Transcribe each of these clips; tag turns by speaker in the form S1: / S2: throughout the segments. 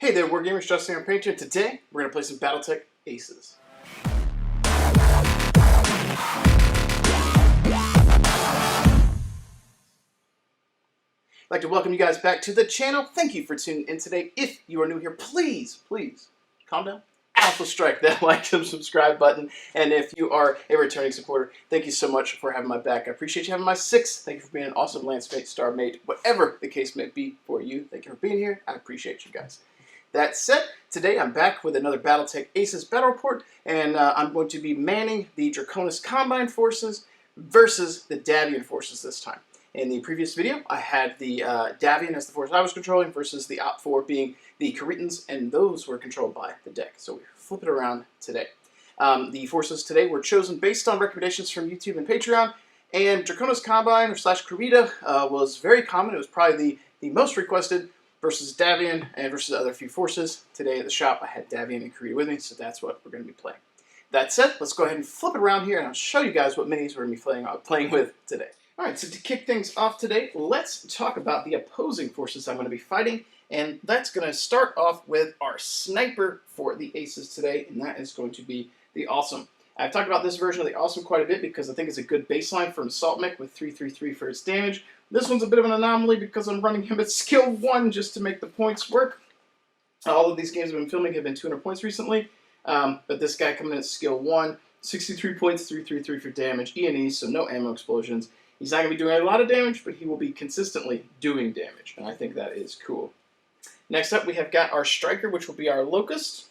S1: Hey there, Wargamers, Justin here, Painter. Today, we're going to play some Battletech Aces. I'd like to welcome you guys back to the channel. Thank you for tuning in today. If you are new here, please calm down. Alpha strike that like and subscribe button. And if you are a returning supporter, thank you so much for having my back. I appreciate you having my six. Thank you for being an awesome lance mate, star mate, whatever the case may be for you. Thank you for being here. I appreciate you guys. That said, today I'm back with another Battletech Aces battle report, and I'm going to be manning the Draconis Combine forces versus the Davion forces this time. In the previous video, I had the Davion as the force I was controlling versus the Op 4 being the Kuritans, and those were controlled by the deck. So we flip it around today. The forces today were chosen based on recommendations from YouTube and Patreon, and Draconis Combine or slash Kurita was very common. It was probably the most requested versus Davion and versus the other few forces. Today at the shop, I had Davion and Kurita with me, so that's what we're going to be playing. That said, let's go ahead and flip it around here, and I'll show you guys what minis we're going to be playing with today. All right, so to kick things off today, let's talk about the opposing forces I'm going to be fighting, and that's going to start off with our sniper for the Aces today, and that is going to be the Awesome. I've talked about this version of the Awesome quite a bit because I think it's a good baseline for an Assault Mech with 333 for its damage. This one's a bit of an anomaly because I'm running him at skill 1 just to make the points work. All of these games I've been filming have been 200 points recently, but this guy coming in at skill 1, 63 points, 333 for damage, E&E, so no ammo explosions. He's not going to be doing a lot of damage, but he will be consistently doing damage, and I think that is cool. Next up, we have got our Striker, which will be our Locust,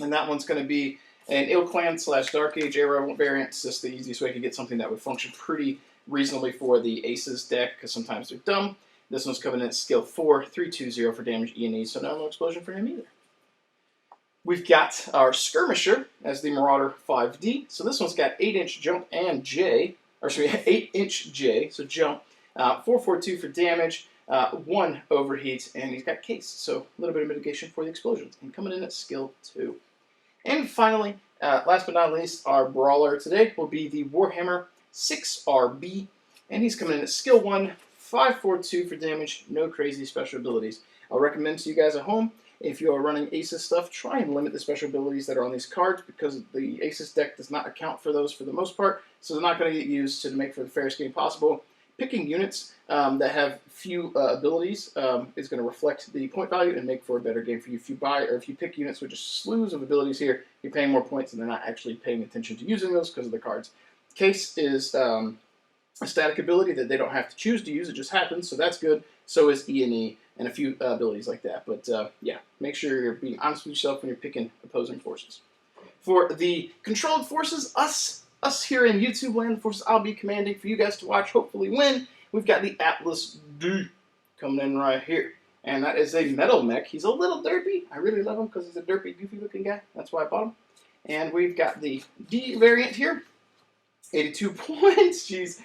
S1: and that one's going to be an Ill Clan / Dark Age era variant. It's just the easiest way to get something that would function pretty reasonably for the Aces deck, because sometimes they're dumb. This one's coming in at skill 4, 320 for damage E&E, so no explosion for him either. We've got our Skirmisher as the Marauder 5D. So this one's got 8-inch jump and J, or sorry, 8-inch J, so jump, 442 for damage, 1 overheat, and he's got case, so a little bit of mitigation for the explosions, and coming in at skill 2. And finally, last but not least, our Brawler today will be the Warhammer 6RB, and he's coming in at skill 1, 542 for damage, no crazy special abilities. I'll recommend to you guys at home, if you are running Aces stuff, try and limit the special abilities that are on these cards, because the Aces deck does not account for those for the most part, so they're not going to get used to make for the fairest game possible. Picking units that have few abilities is going to reflect the point value and make for a better game for you. If you buy or if you pick units with just slews of abilities here, you're paying more points and they're not actually paying attention to using those because of the cards. Case is a static ability that they don't have to choose to use, it just happens, so that's good. So is E&E and a few abilities like that. But yeah, make sure you're being honest with yourself when you're picking opposing forces. For the controlled forces, us here in YouTube land, the forces I'll be commanding for you guys to watch, hopefully win, we've got the Atlas D coming in right here. And that is a metal mech. He's a little derpy. I really love him because he's a derpy, goofy looking guy. That's why I bought him. And we've got the D variant here. 82 points, jeez.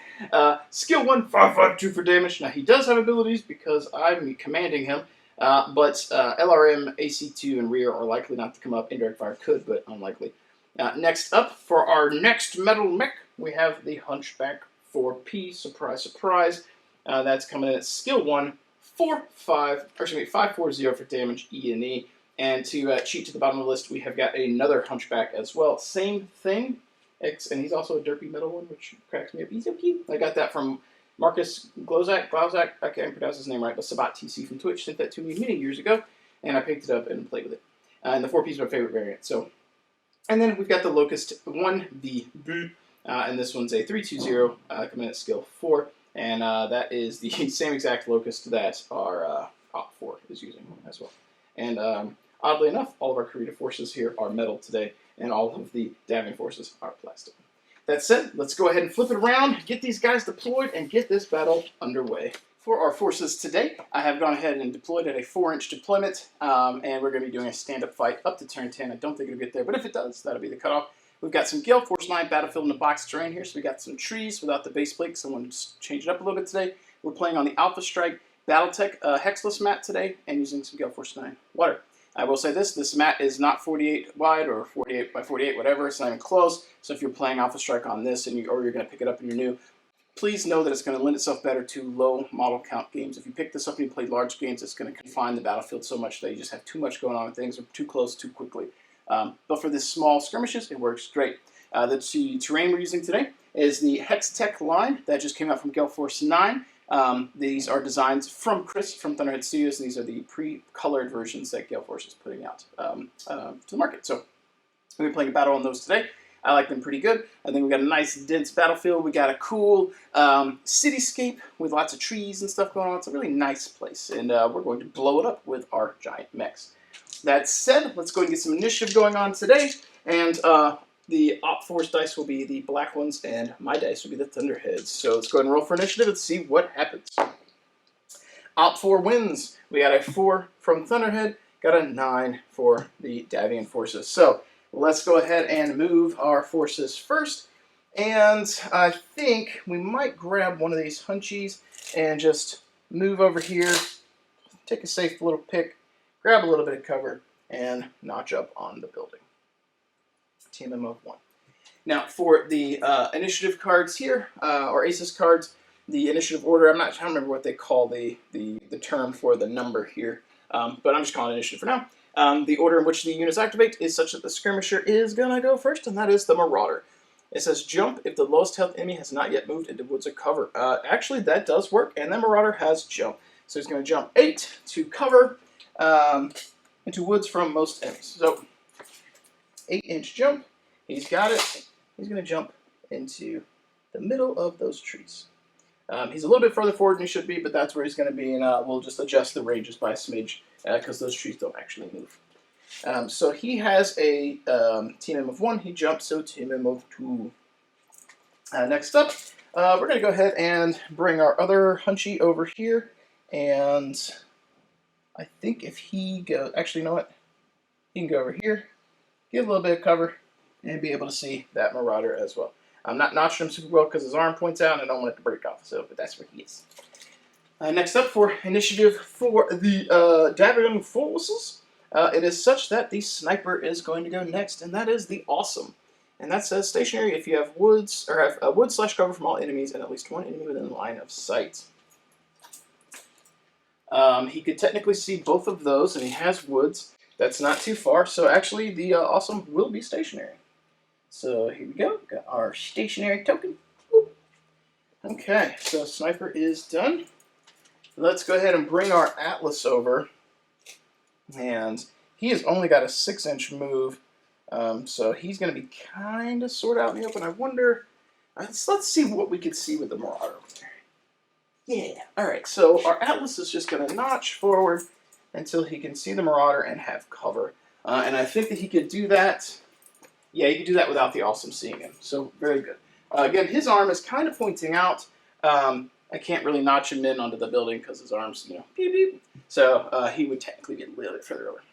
S1: Skill 1, 552 for damage. Now, he does have abilities because I'm commanding him, but LRM, AC2, and rear are likely not to come up. Indirect fire could, but unlikely. Next up, for our next metal mech, we have the Hunchback 4P. Surprise, surprise. That's coming in at skill 1, 540 for damage, E&E. And to cheat to the bottom of the list, we have got another Hunchback as well. Same thing. And he's also a derpy metal one, which cracks me up. He's so cute. I got that from Marcus Glozak, I can't pronounce his name right, but Sabat TC from Twitch sent that to me many years ago, and I picked it up and played with it. And the 4P is my favorite variant. So, and then we've got the Locust 1VB, and this one's a 320 coming in at skill 4, and that is the same exact Locust that our Op 4 is using as well. And oddly enough, all of our Kurita forces here are metal today, and all of the Davion forces are plastic. That said, let's go ahead and flip it around, get these guys deployed, and get this battle underway. For our forces today, I have gone ahead and deployed at a 4-inch deployment, and we're going to be doing a stand-up fight up to turn 10. I don't think it'll get there, but if it does, that'll be the cutoff. We've got some Gale Force 9 Battlefield in the box terrain here, so we got some trees without the base plate, so I want to change it up a little bit today. We're playing on the Alpha Strike Battletech Hexless mat today, and using some Gale Force 9 water. I will say this mat is not 48 wide or 48 by 48, whatever, it's not even close, so if you're playing Alpha Strike on this or you're going to pick it up and you're new, please know that it's going to lend itself better to low model count games. If you pick this up and you play large games, it's going to confine the battlefield so much that you just have too much going on and things are too close too quickly. But for this small skirmishes, it works great. The terrain we're using today is the Hextech line that just came out from Gale Force 9. These are designs from Chris from Thunderhead Studios, and these are the pre-colored versions that Gale Force is putting out to the market. So we'll be playing a battle on those today. I like them pretty good. I think we got a nice dense battlefield. We got a cool cityscape with lots of trees and stuff going on. It's a really nice place, and we're going to blow it up with our giant mechs. That said, let's go and get some initiative going on today, and the Op Force dice will be the black ones, and my dice will be the Thunderheads. So let's go ahead and roll for initiative and see what happens. Op 4 wins. We got a 4 from Thunderhead, got a 9 for the Davion forces. So let's go ahead and move our forces first. And I think we might grab one of these hunchies and just move over here, take a safe little pick, grab a little bit of cover, and notch up on the building. Team of 1. Now for the initiative cards here, or Aces cards, the initiative order, I don't remember what they call the term for the number here, but I'm just calling it initiative for now. The order in which the units activate is such that the skirmisher is going to go first, and that is the Marauder. It says jump if the lowest health enemy has not yet moved into woods or cover. Actually, that does work, and the Marauder has jump. So he's going to jump 8 to cover into woods from most enemies. So 8-inch jump. He's got it. He's going to jump into the middle of those trees. He's a little bit further forward than he should be, but that's where he's going to be, and we'll just adjust the ranges by a smidge because those trees don't actually move. So he has a team of 1. He jumps, so team of 2. Next up, we're going to go ahead and bring our other Hunchy over here, and I think if he goes, actually, you know what? He can go over here, get a little bit of cover, and be able to see that Marauder as well. I'm not notching him super well because his arm points out and I don't want it to break off, so, but that's where he is. Next up for initiative for the Davion forces, it is such that the sniper is going to go next, and that is the Awesome. And that says stationary if you have woods, or have a wood/cover from all enemies and at least one enemy within line of sight. He could technically see both of those, and he has woods. That's not too far, so actually the Awesome will be stationary. So here we go, got our stationary token. Whoop. Okay, so Sniper is done. Let's go ahead and bring our Atlas over. And he has only got a 6-inch move, so he's going to be kind of sort of out in the open. I wonder, let's see what we could see with the Marauder over there. Yeah, alright, so our Atlas is just going to notch forward until he can see the Marauder and have cover. And I think that he could do that. Yeah, he could do that without the Awesome seeing him. So, very good. Again, his arm is kind of pointing out. I can't really notch him in onto the building because his arm's, beep, beep. So, he would technically be a little bit further over.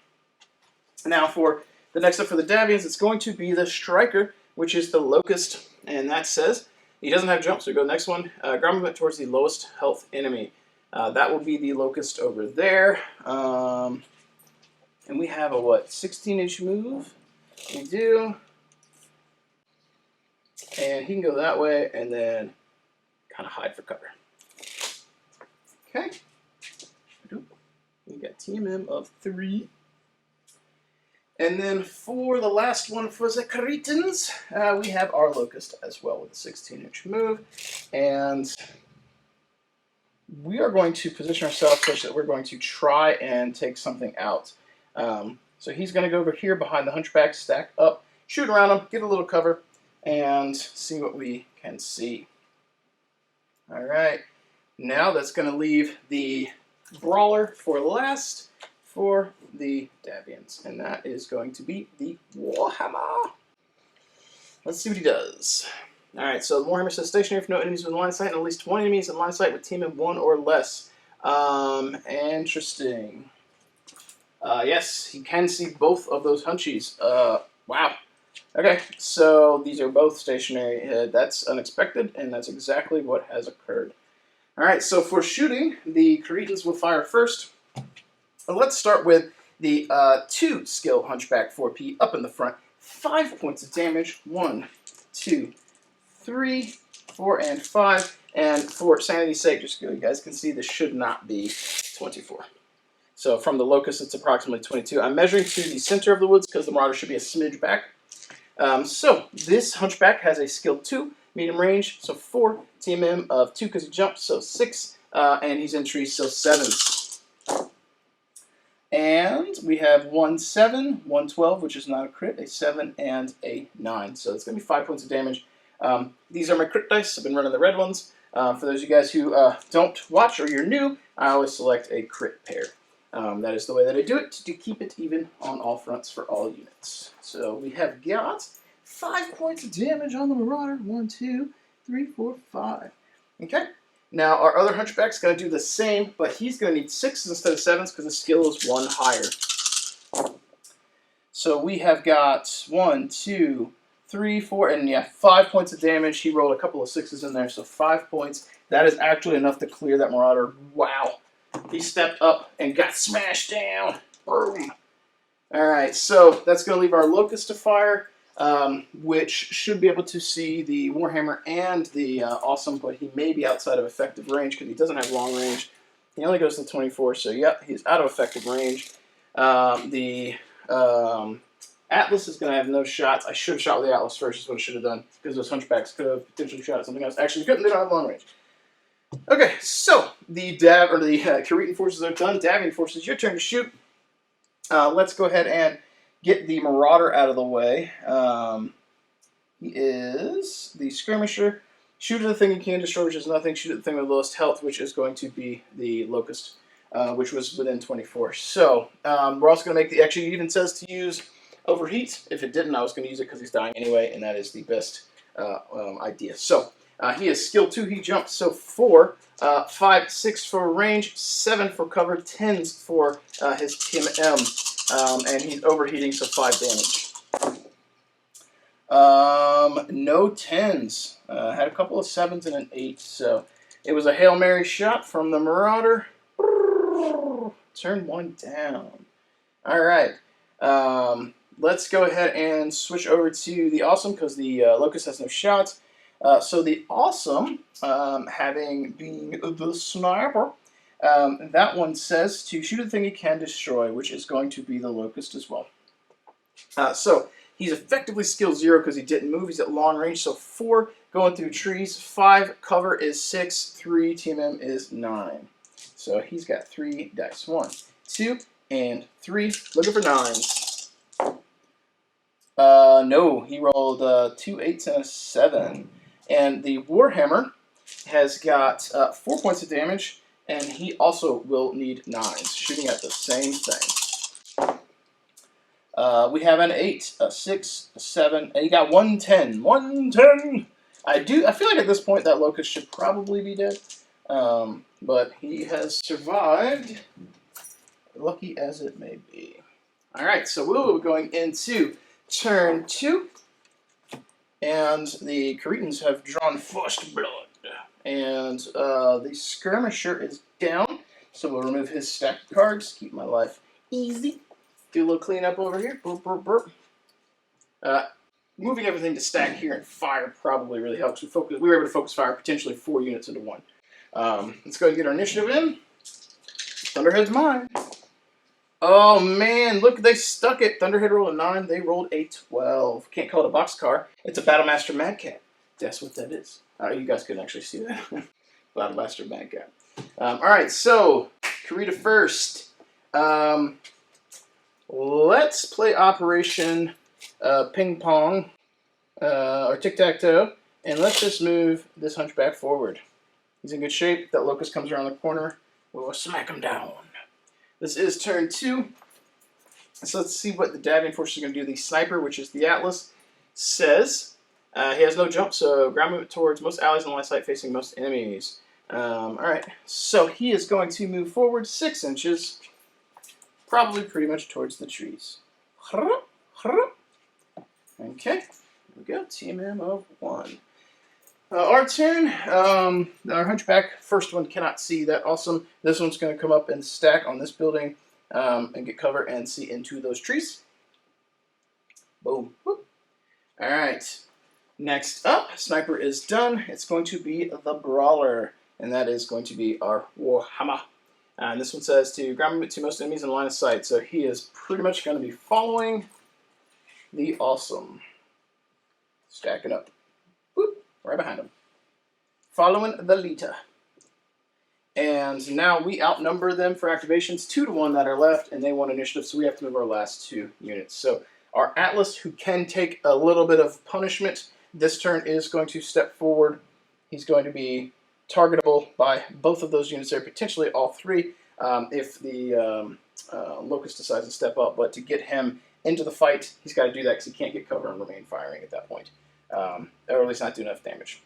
S1: Now, for the next up for the Davions, it's going to be the Striker, which is the Locust. And that says he doesn't have jump, so we go next one. Ground movement towards the lowest health enemy. That will be the Locust over there. And we have a, 16-inch move? We do. And he can go that way and then kind of hide for cover. Okay. We got TMM of 3. And then for the last one for the Kuritans, we have our Locust as well with a 16-inch move. And we are going to position ourselves such that we're going to try and take something out. So he's going to go over here behind the Hunchback, stack up, shoot around him, get a little cover, and see what we can see. All right, now that's going to leave the Brawler for last for the Davions, and that is going to be the Warhammer. Let's see what he does. All right, so the Warhammer says stationary if no enemies within line of sight, and at least 20 enemies in line of sight with team of 1 or less. Interesting. Yes, he can see both of those Hunchies. Wow. Okay, so these are both stationary. That's unexpected, and that's exactly what has occurred. All right, so for shooting, the Kuritans will fire first. Let's start with the 2 skill Hunchback 4P up in the front. 5 points of damage. 1, 2, 3, 4, and 5. And for sanity's sake, just so you guys can see, this should not be 24. So from the locust, it's approximately 22. I'm measuring to the center of the woods because the marauder should be a smidge back. So this hunchback has a skill 2, medium range, so 4, TMM of 2 because he jumped, so 6, and he's in trees, so 7. And we have 1, 7, 1, 12, which is not a crit, a 7, and a 9. So it's going to be 5 points of damage. These are my crit dice. I've been running the red ones. For those of you guys who don't watch or you're new, I always select a crit pair. That is the way that I do it, to keep it even on all fronts for all units. So we have got 5 points of damage on the Marauder. 1, 2, 3, 4, 5. Okay. Now our other hunchback's going to do the same, but he's going to need 6s instead of 7s because his skill is 1 higher. So we have got 1, 2, 3, 4, and yeah, 5 points of damage. He rolled a couple of 6s in there, so 5 points. That is actually enough to clear that Marauder. Wow. He stepped up and got smashed down. Boom. Alright, so that's going to leave our Locust to fire, which should be able to see the Warhammer and the Awesome, but he may be outside of effective range because he doesn't have long range. He only goes to 24, so yep, he's out of effective range. The Atlas is going to have no shots. I should have shot with the Atlas first, is what I should have done, because those hunchbacks could have potentially shot at something else. Actually, couldn't. They don't have long range. Okay, so the Kuritan forces are done. Davion forces, your turn to shoot. Let's go ahead and get the Marauder out of the way. He is the Skirmisher. Shoot at the thing you can destroy, which is nothing. Shoot at the thing with the lowest health, which is going to be the Locust, which was within 24. So we're also going to make the... Actually, it even says to use Overheat. If it didn't, I was going to use it because he's dying anyway, and that is the best idea. So... he is skill 2, he jumps, so 4, 5, 6 for range, 7 for cover, 10s for his TMM, and he's overheating, so 5 damage. No 10s, had a couple of 7s and an 8, so it was a Hail Mary shot from the Marauder. Turn 1 down. Alright, let's go ahead and switch over to the Awesome, because the Locust has no shots. So the Awesome, having being the sniper, that one says to shoot a thing he can destroy, which is going to be the Locust as well. So he's effectively skill 0 because he didn't move. He's at long range, so 4 going through trees, 5 cover is 6, 3 TMM is 9. So he's got 3 dice. 1, 2, and 3. Looking for 9s. No, he rolled 2 8s and a 7. And the Warhammer has got 4 points of damage, and he also will need 9s, shooting at the same thing. We have an 8, a 6, a 7, and he got 110. 110! I feel like at this point that Locust should probably be dead, but he has survived, lucky as it may be. Alright, so we're going into turn 2. And the Kuritans have drawn first blood. And the Skirmisher is down. So we'll remove his stack of cards. Keep my life easy. Do a little cleanup over here. Burp, burp, burp. Moving everything to stack here and fire probably really helps. We were able to focus fire potentially 4 units into 1. Let's go ahead and get our initiative in. Thunderhead's mine. Oh man, look, they stuck it. Thunderhead rolled a 9, they rolled a 12. Can't call it a boxcar. It's a Battlemaster Madcat. That's what that is. You guys couldn't actually see that. Battlemaster Madcat. Alright, so, Kurita first. Let's play Operation Ping Pong, or Tic-Tac-Toe, and let's just move this hunchback forward. He's in good shape. That Locust comes around the corner. We'll smack him down. This is turn 2. So let's see what the Davion force is going to do. The Sniper, which is the Atlas, says he has no jump, so ground movement towards most allies in line of sight facing most enemies. Alright, so he is going to move forward 6 inches, probably pretty much towards the trees. Okay, here we go. TMM of 1. Our turn. Our hunchback, first one cannot see that. Awesome. This one's going to come up and stack on this building and get cover and see into those trees. Boom. Whoop. All right. Next up, sniper is done. It's going to be the brawler, and that is going to be our Warhammer. And this one says to ground movement to most enemies in line of sight. So he is pretty much going to be following the awesome. Stacking up. Whoop, right behind him. Following the leader. And now we outnumber them for activations 2-1 that are left, and they want initiative, so we have to move our last 2 units. So our Atlas, who can take a little bit of punishment, this turn is going to step forward. He's going to be targetable by both of those units there, potentially all 3, if the Locust decides to step up. But to get him into the fight, he's got to do that because he can't get cover and remain firing at that point. Or at least not do enough damage.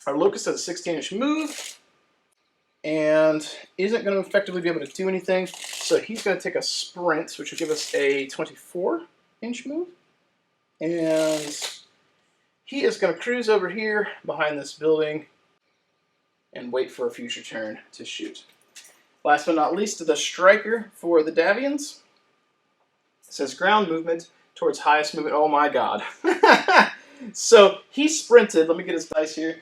S1: Our Locust has a 16-inch move and isn't going to effectively be able to do anything. So he's going to take a sprint, which will give us a 24-inch move. And he is going to cruise over here behind this building and wait for a future turn to shoot. Last but not least, the striker for the Davions. It says ground movement towards highest movement. Oh my god. So he sprinted. Let me get his dice here.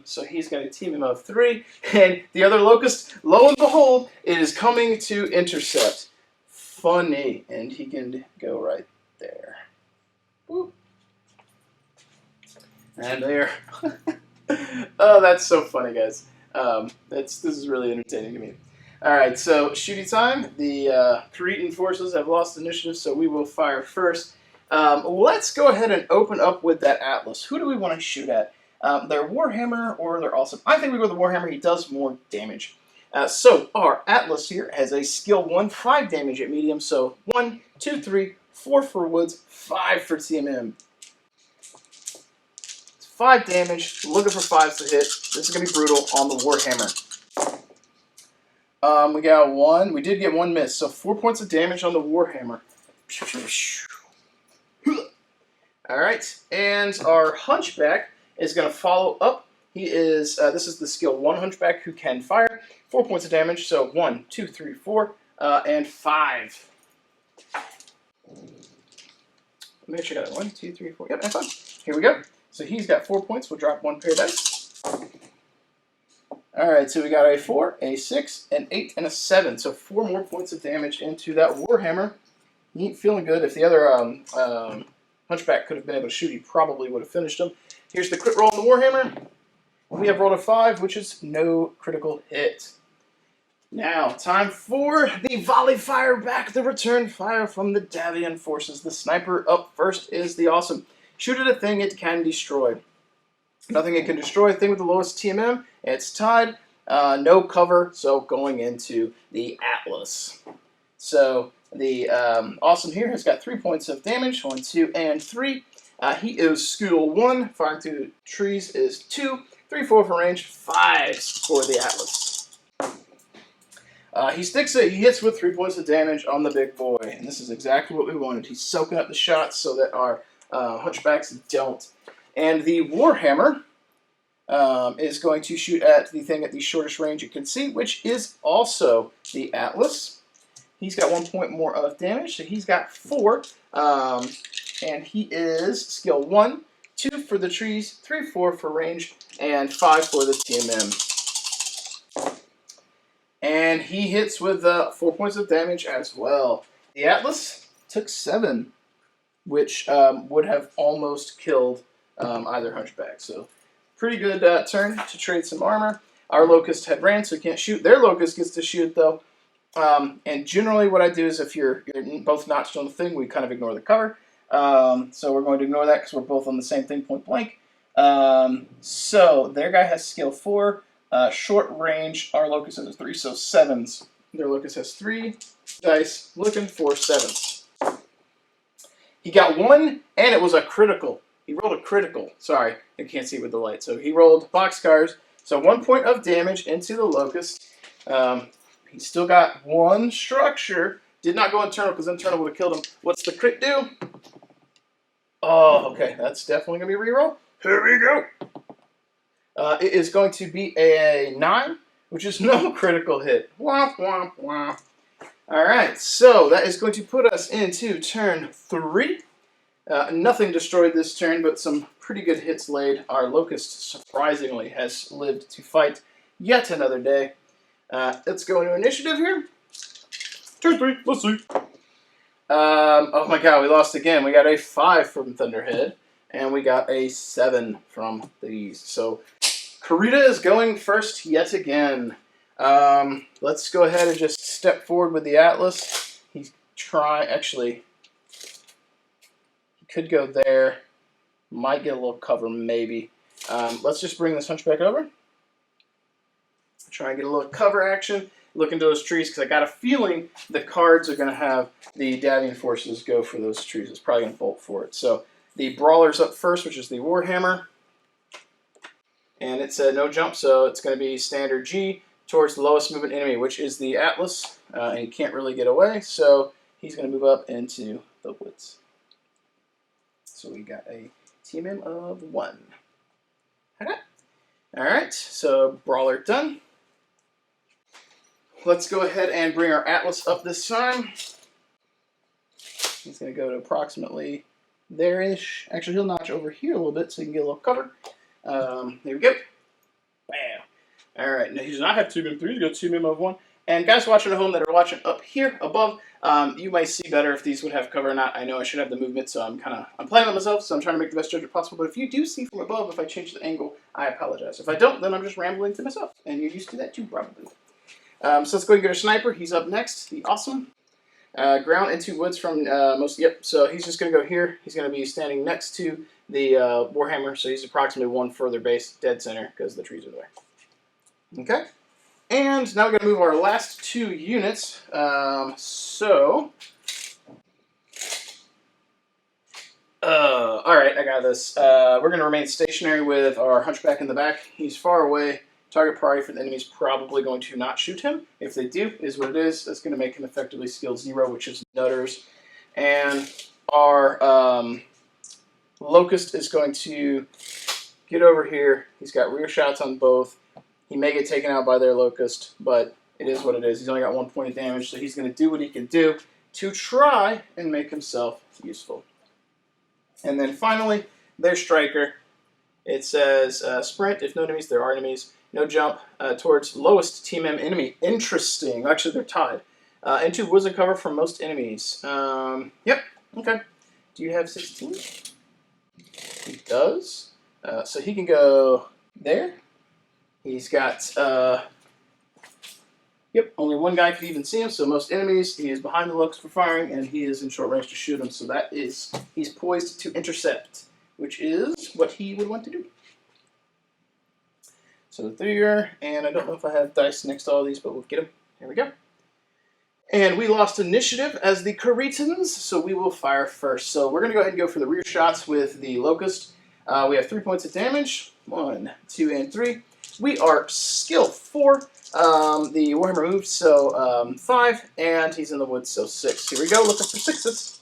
S1: So he's going to team him of 3. And the other Locust, lo and behold, it is coming to intercept. Funny. And he can go right there. Whoop. And there. Oh, that's so funny, guys. This is really entertaining to me. Alright, so shooting time. The Kuritan forces have lost initiative, so we will fire first. Let's go ahead and open up with that Atlas. Who do we want to shoot at? Their Warhammer or their Awesome? I think we go with the Warhammer. He does more damage. So our Atlas here has a skill 1, 5 damage at medium. So 1, 2, 3, 4 for Woods, 5 for TMM. 5 damage, looking for 5s to hit. This is going to be brutal on the Warhammer. We got 1. We did get 1 miss, so 4 points of damage on the Warhammer. Alright, and our Hunchback is going to follow up. He is, this is the skill 1 Hunchback who can fire. 4 points of damage, so 1, 2, 3, 4, and 5. Make sure I got it. 1, 2, 3, 4, yep, and 5. Here we go. So he's got 4 points. We'll drop 1 pair of dice. Alright, so we got a 4, a 6, an 8, and a 7. So 4 more points of damage into that Warhammer. He ain't feeling good. If the other Hunchback could have been able to shoot, he probably would have finished him. Here's the crit roll on the Warhammer. We have rolled a 5, which is no critical hit. Now, time for the volley fire back, the return fire from the Davion forces. The sniper up first is the Awesome. Shoot at a thing it can destroy. Nothing it can destroy. A thing with the lowest TMM. It's tied. No cover, so going into the Atlas. So the Awesome here has got 3 points of damage. 1, 2, and 3. He is skill 1. Firing through trees is 2. 3, 4 for range. 5 for the Atlas. He sticks it. He hits with 3 points of damage on the big boy. And this is exactly what we wanted. He's soaking up the shots so that our Hunchbacks don't. And the Warhammer is going to shoot at the thing at the shortest range you can see, which is also the Atlas. He's got 1 point more of damage, so he's got 4. And he is skill 1, 2 for the trees, 3, 4 for range, and 5 for the TMM. And he hits with 4 points of damage as well. The Atlas took 7. Which would have almost killed either Hunchback. So pretty good turn to trade some armor. Our Locust had ran, so he can't shoot. Their Locust gets to shoot, though. And generally what I do is if you're both notched on the thing, we kind of ignore the cover. So we're going to ignore that because we're both on the same thing, point blank. So their guy has skill 4. Short range, our Locust has 3, so 7s. Their Locust has 3 dice, looking for 7s. He got 1, and it was a critical. He rolled a critical. Sorry, I can't see with the light. So he rolled boxcars. So 1 point of damage into the Locust. He still got 1 structure. Did not go internal because internal would have killed him. What's the crit do? Oh, okay. That's definitely going to be a reroll. Here we go. It is going to be a 9, which is no critical hit. Womp, womp, womp. Alright, so that is going to put us into turn 3. Nothing destroyed this turn, but some pretty good hits laid. Our Locust, surprisingly, has lived to fight yet another day. Let's go into initiative here. Turn 3, let's see. Oh my god, we lost again. We got a 5 from Thunderhead, and we got a 7 from these. So, Kurita is going first yet again. Let's go ahead and just step forward with the Atlas. Actually, he could go there. Might get a little cover, maybe. Let's just bring this Hunchback over. Try and get a little cover action. Look into those trees, because I got a feeling the cards are going to have the Davion forces go for those trees. It's probably going to bolt for it. So the Brawler's up first, which is the Warhammer. And it said no jump, so it's going to be standard G towards the lowest movement enemy, which is the Atlas. And he can't really get away, so he's going to move up into the woods. So we got a TMM of 1. Alright, so Brawler done. Let's go ahead and bring our Atlas up this time. He's going to go to approximately there-ish. Actually, he'll notch over here a little bit so he can get a little cover. There we go. Bam. Alright, now he does not have 2 mem 3, he's got 2 mem of 1. And guys watching at home that are watching up here above, you might see better if these would have cover or not. I know I should have the movement, so I'm playing on myself, so I'm trying to make the best judgment possible. But if you do see from above, if I change the angle, I apologize. If I don't, then I'm just rambling to myself, and you're used to that too, probably. So let's go and get our Sniper. He's up next, the Awesome. Ground into woods from so he's just going to go here. He's going to be standing next to the Warhammer, so he's approximately 1 further base, dead center, because the trees are there. Okay. And now we're going to move our last 2 units. Alright, I got this. We're going to remain stationary with our Hunchback in the back. He's far away. Target priority for the enemy is probably going to not shoot him. If they do, is what it is. That's going to make him effectively skill 0, which is nutters. And our Locust is going to get over here. He's got rear shots on both. He may get taken out by their Locust, but it is what it is. He's only got 1 point of damage, so he's going to do what he can do to try and make himself useful. And then finally, their Striker. It says sprint. If no enemies, there are enemies. No jump towards lowest TMM enemy. Interesting. Actually, they're tied. Into woods and cover from most enemies. Yep. Okay. Do you have 16? He does. So he can go there. He's got, only 1 guy could even see him, so most enemies, he is behind the Locust for firing, and he is in short range to shoot him, so that is, he's poised to intercept, which is what he would want to do. So there, and I don't know if I have dice next to all these, but we'll get them. Here we go. And we lost initiative as the Kuritans, so we will fire first. So we're going to go ahead and go for the rear shots with the Locust. We have 3 points of damage, 1, 2, and 3. We are skill 4. The Warhammer moved, so 5, and he's in the woods, so 6. Here we go, looking for 6s.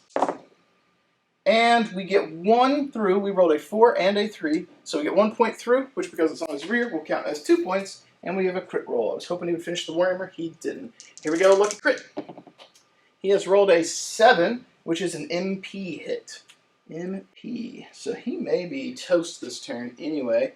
S1: And we get 1 through. We rolled a 4 and a 3, so we get 1 point through, which because it's on his rear will count as 2 points, and we have a crit roll. I was hoping he would finish the Warhammer. He didn't. Here we go, lucky crit. He has rolled a 7, which is an MP hit. MP. So he may be toast this turn anyway.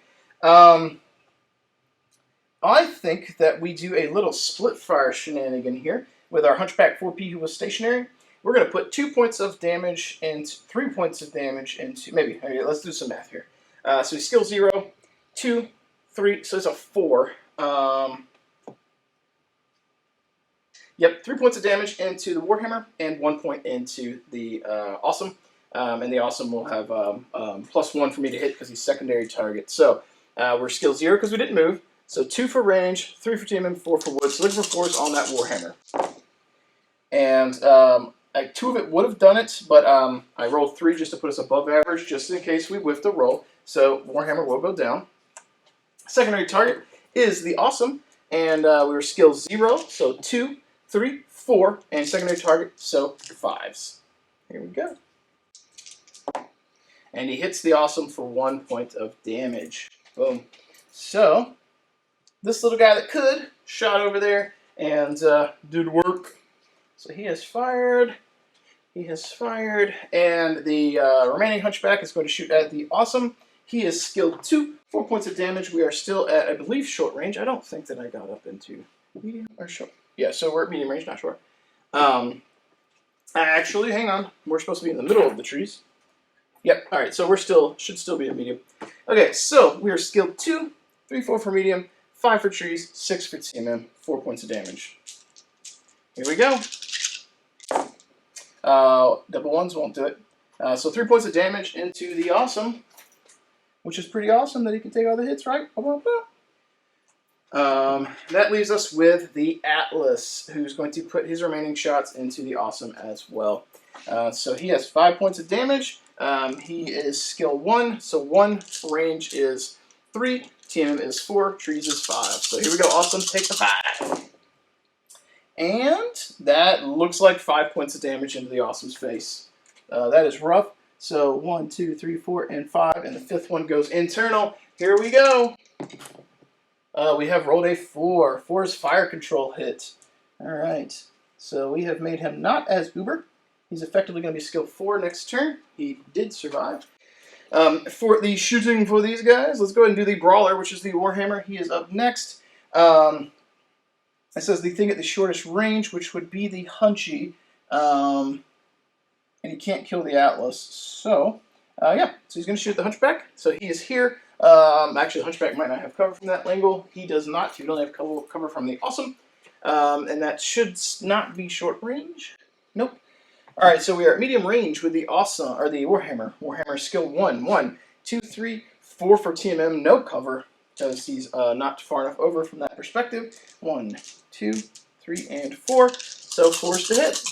S1: I think that we do a little split fire shenanigan here with our Hunchback 4P who was stationary. We're going to put 2 points of damage and 3 points of damage into, maybe, okay, let's do some math here. So he's skill 0, 2, 3, so it's a 4. Yep, 3 points of damage into the Warhammer and 1 point into the Awesome. And the Awesome will have +1 for me to hit because he's secondary target. So we're skill 0 because we didn't move. So 2 for range, 3 for team, and 4 for wood. So looking for 4s on that Warhammer. And 2 of it would have done it, but I rolled 3 just to put us above average, just in case we whiffed a roll. So Warhammer will go down. Secondary target is the Awesome, and we were skill 0, so 2, 3, 4, and secondary target, so 5s. Here we go. And he hits the Awesome for 1 point of damage. Boom. So this little guy that could shot over there and do the work. So he has fired He has fired, and the remaining Hunchback is going to shoot at the Awesome. He is skilled 2, 4 points of damage. We are still at, I believe, short range. I don't think that I got up into medium or short. Yeah, so we're at medium range, not short. Actually, hang on. We're supposed to be in the middle of the trees. Yep, all right, so should still be at medium. Okay, so we are skilled 2, 3, 4 for medium, 5 for trees, 6 for TMM, 4 points of damage. Here we go. Double ones won't do it. So 3 points of damage into the Awesome, which is pretty awesome that he can take all the hits, right? That leaves us with the Atlas, who's going to put his remaining shots into the Awesome as well. So he has 5 points of damage. He is skill 1, so 1 range is 3, TM is 4, trees is 5. So here we go, Awesome, take the 5. And that looks like 5 points of damage into the Awesome's face. That is rough. So 1, 2, 3, 4, and 5, and the 5th one goes internal. Here we go. We have rolled a 4. 4 is fire control hit. All right. So we have made him not as uber. He's effectively going to be skill 4 next turn. He did survive. For the shooting for these guys, let's go ahead and do the Brawler, which is the Warhammer. He is up next. It says the thing at the shortest range, which would be the Hunchy. And he can't kill the Atlas. So, yeah. So he's going to shoot the Hunchback. So he is here. Actually, the Hunchback might not have cover from that angle. He does not. He would only have cover from the Awesome. And that should not be short range. Nope. All right, so we are at medium range with the Awesome, or the Warhammer. Warhammer skill 1. 1, 2, 3, 4 for TMM. No cover, because he's not far enough over from that perspective. 1, 2, 3, and 4. So 4's to hit.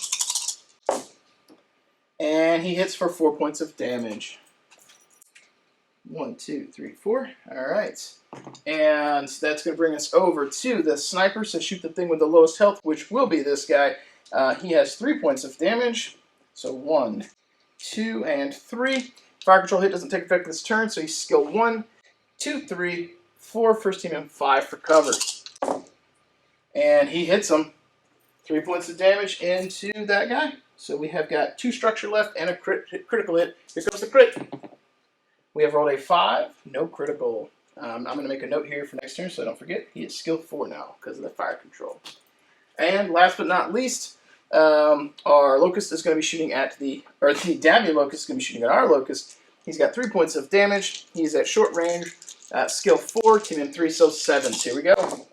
S1: And he hits for 4 points of damage. 1, 2, 3, 4. All right. And that's going to bring us over to the Sniper. So shoot the thing with the lowest health, which will be this guy. He has 3 points of damage. So 1, 2, and 3. Fire control hit doesn't take effect this turn, so he's skill 1, 2, 3, 4 first team, and 5 for cover. And he hits him. 3 points of damage into that guy. So we have got 2 structure left and a critical hit. Here comes the crit. We have rolled a 5, no critical. I'm going to make a note here for next turn so I don't forget. He is skill 4 now because of the fire control. And last but not least, our Locust is going to be shooting at the Davion Locust is going to be shooting at our Locust. He's got 3 points of damage. He's at short range, skill 4, team in 3, so 7. So here we go.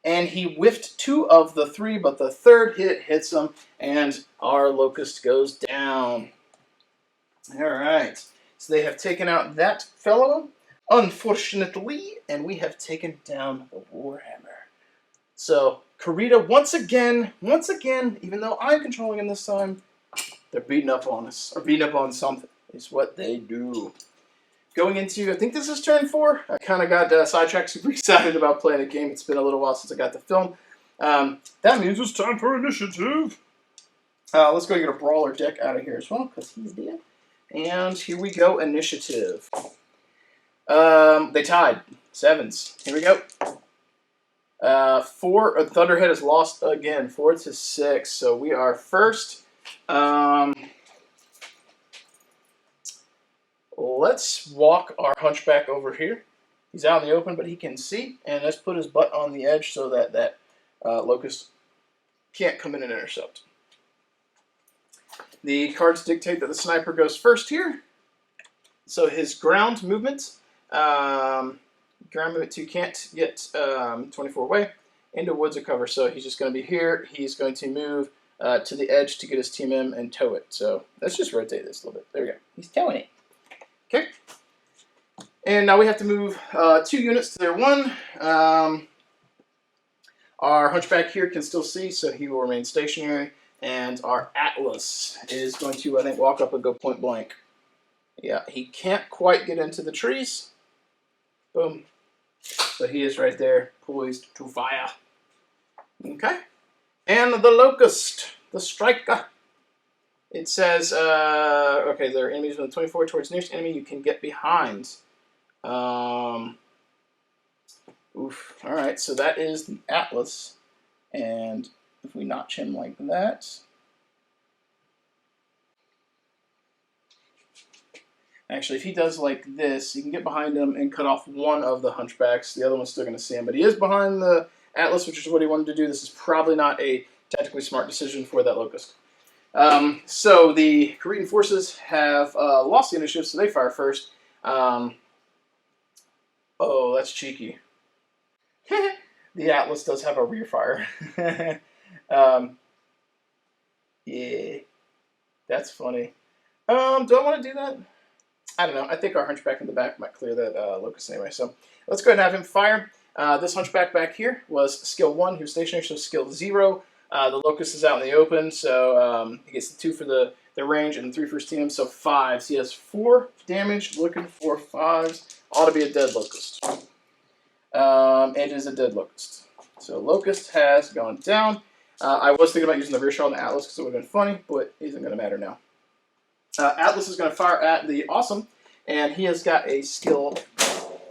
S1: And he whiffed 2 of the 3, but the 3rd hit hits him, and our Locust goes down. All right. So they have taken out that fellow, unfortunately, and we have taken down the Warhammer. So Kurita, once again, even though I'm controlling him this time, they're beating up on us, or beating up on something. Is what they do. Going into, I think this is turn 4. I kind of got sidetracked, super excited about playing a game. It's been a little while since I got the film. That means it's time for initiative. Let's go get a Brawler deck out of here as well, because he's dead. And here we go, initiative. They tied. 7s. Here we go. 4, Thunderhead is lost again. 4 to 6. So we are first. Let's walk our Hunchback over here. He's out in the open, but he can see. And let's put his butt on the edge so that Locust can't come in and intercept. The cards dictate that the Sniper goes first here. So his ground movement, ground movement 2 can't get 24 away into woods or cover. So he's just going to be here. He's going to move to the edge to get his team in and tow it. So let's just rotate this a little bit. There we go. He's towing it. Okay. And now we have to move 2 units to their 1. Our Hunchback here can still see, so he will remain stationary. And our Atlas is going to, I think, walk up and go point blank. Yeah, he can't quite get into the trees. Boom. But he is right there, poised to fire. Okay. And the Locust, the Striker. It says, okay, there are enemies with 24 towards nearest enemy you can get behind. Oof. All right, so that is the Atlas. And if we notch him like that, Actually, if he does like this, you can get behind him and cut off one of the hunchbacks. The other one's still going to see him, but he is behind the Atlas, which is what he wanted to do. This is probably not a tactically smart decision for that Locust. So the Kuritan forces have lost the initiative, so they fire first. Oh, that's cheeky. The Atlas does have a rear fire. Yeah, that's funny. Do I want to do that? I don't know. I think our hunchback in the back might clear that Locust anyway. So let's go ahead and have him fire. This hunchback back here was skill 1. He was stationary, so skill 0. The Locust is out in the open, so he gets the 2 for the range and 3 for his team, so 5. So he has 4 damage, looking for 5s. Ought to be a dead Locust. It is a dead Locust. So Locust has gone down. I was thinking about using the rear shot on the Atlas because it would have been funny, but it isn't going to matter now. Atlas is going to fire at the Awesome, and he has got a skill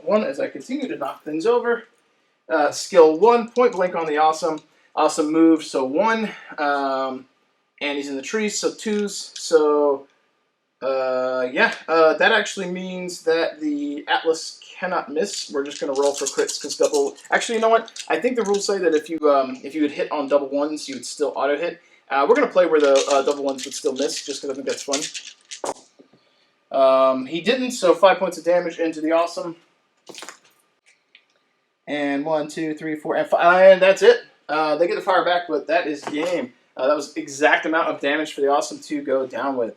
S1: 1 as I continue to knock things over. Skill 1, point blank on the Awesome. Awesome move, so 1, and he's in the trees, so 2s. So, that actually means that the Atlas cannot miss. We're just going to roll for crits because double. Actually, you know what? I think the rules say that if you would hit on double 1s, you would still auto hit. We're going to play where the double 1s would still miss, just because I think that's fun. He didn't, so 5 points of damage into the Awesome. And 1, 2, 3, 4, and 5, and that's it. They get the fire back, but that is game. That was exact amount of damage for the Awesome to go down with.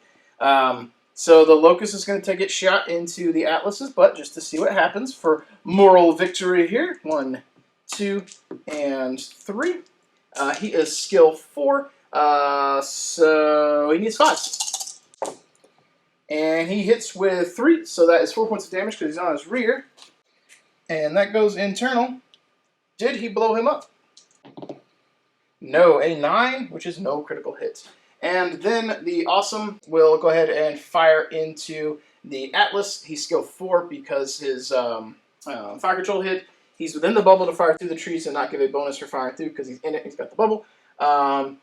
S1: So the Locust is going to take its shot into the Atlas's butt just to see what happens for moral victory here. 1, 2, and 3. He is skill 4, so he needs 5. And he hits with 3, so that is 4 points of damage because he's on his rear. And that goes internal. Did he blow him up? No, a 9, which is no critical hit. And then the Awesome will go ahead and fire into the Atlas. He's skill 4 because his fire control hit. He's within the bubble to fire through the trees and not give a bonus for firing through because he's in it. He's got the bubble.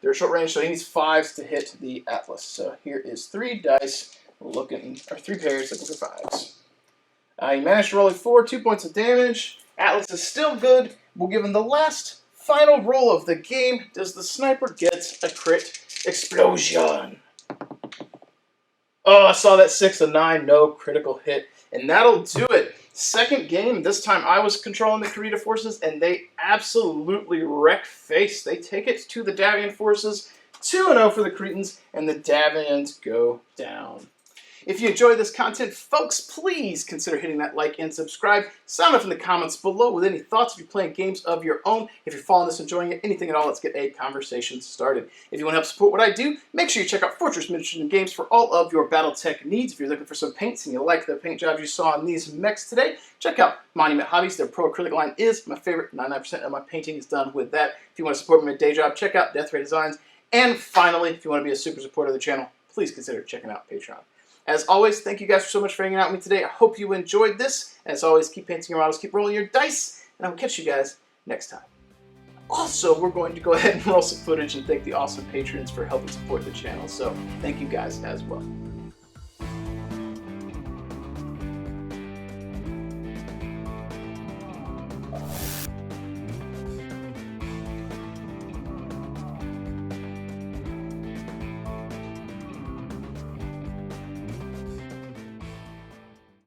S1: They're short range, so he needs 5s to hit the Atlas. So here is 3 dice looking, or 3 pairs looking for 5s. He managed to roll a 4, 2 points of damage. Atlas is still good. We'll give him the last final roll of the game. Does the sniper get a crit explosion? Oh, I saw that 6 and 9, no critical hit. And that'll do it. Second game, this time I was controlling the Kurita forces, and they absolutely wreck face. They take it to the Davion forces, 2-0 for the Kuritans, and the Davions go down. If you enjoy this content, folks, please consider hitting that like and subscribe. Sound off in the comments below with any thoughts if you're playing games of your own. If you're following this, enjoying it, anything at all, let's get a conversation started. If you want to help support what I do, make sure you check out Fortress Mission Games for all of your Battletech needs. If you're looking for some paints and you like the paint jobs you saw on these mechs today, check out Monument Hobbies. Their Pro Acrylic line is my favorite. 99% of my painting is done with that. If you want to support me with a day job, check out Death Ray Designs. And finally, if you want to be a super supporter of the channel, please consider checking out Patreon. As always, thank you guys so much for hanging out with me today. I hope you enjoyed this. As always, keep painting your models, keep rolling your dice, and I will catch you guys next time. Also, we're going to go ahead and roll some footage and thank the awesome patrons for helping support the channel. So thank you guys as well.